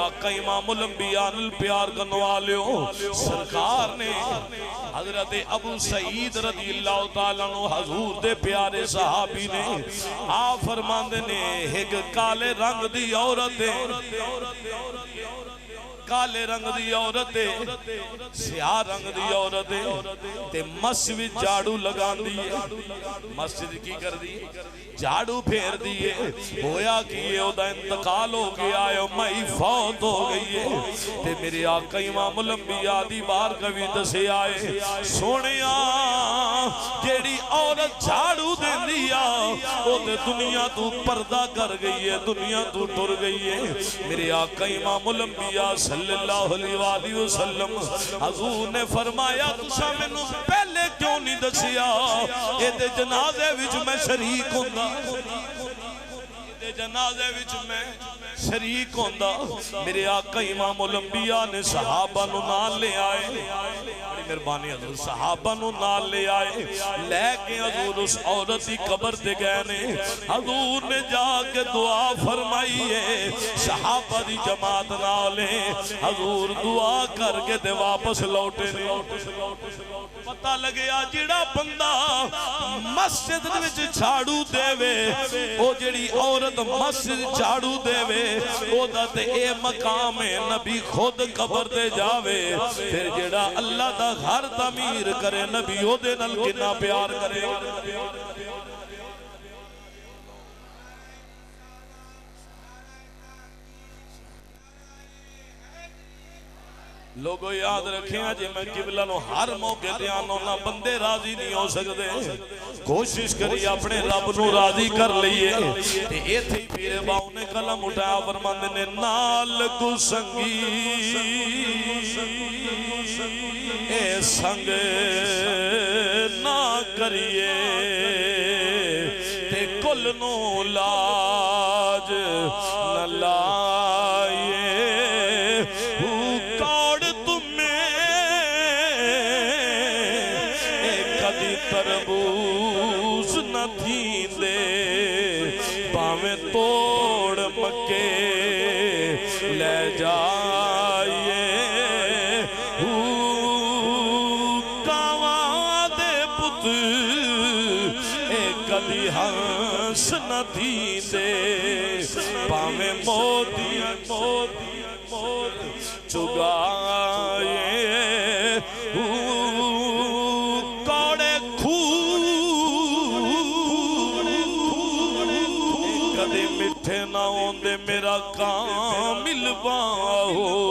آقا امام الانبیاء پیار کرنے والوں سرکار نے حضرت ابو سعید رضی اللہ تعالیٰ عنہ حضور دے پیارے صحابی نے آپ فرماندے نے ایک کالے رنگ دی عورت کالے رنگ دی عورت سیاہ رنگ دی عورت تے مسجد جھاڑو لگان دیئے مسجد کی کر دیئے جھاڑو پھیر دیئے ہویا کہ یہ او دا انتقال ہو گیا ہے مائی فوت ہو گئی ہے تے میرے آقا امام الانبیاء دی بار کبھی دسے آئے سونیا کیڑی عورت جھاڑو دے دیا او تے دنیا تو پردہ کر گئی ہے دنیا تو ٹر گئی ہے میرے آقا امام الانبیاء صلی اللہ علیہ وآلہ وسلم حضور نے فرمایا تسا میں نو پہلے کیوں نہیں دسیا اے دے جنازے وچ میں شریک ہوں جنازے وچ میں شریک ہوندا میرے آقا امام الانبیاء نے صحابہ نو نال لے آئے بڑی مہربانی حضور صحابہ نو نال لے آئے لے کے حضور اس عورت کی قبر تے گئے نے حضور نے جا کے دعا فرمائی ہے صحابہ دی جماعت نالے حضور دعا کر کے تے واپس لوٹے نے پتہ لگیا جڑا بندہ مسجد وچ جھاڑو دے وے او جڑی عورت مسجد جھاڑو دے وے او دا تے اے مقام ہے نبی خود قبر دے جاوے پھر جڑا اللہ دا گھر تعمیر کرے نبی او دے نال کنا پیار کرے لوگوں یاد رکھیں آجے میں قبلہ نو ہر موقع دیانوں نہ بندے راضی نہیں ہو سکتے کوشش کری اپنے رب نو راضی کر لئیے تے اے تھی پیرے باؤں نے کلم اٹھایا فرماندے نے نال کو سنگی اے سنگ نہ کریے تے کل نو لاج نہ لائیے تربوز نہ تھی دے پاویں توڑ مکے لے جائیے کاواں دے پت کدی ہنس نہ تھی دے پاویں موتی چگائیے میرا کامل باہو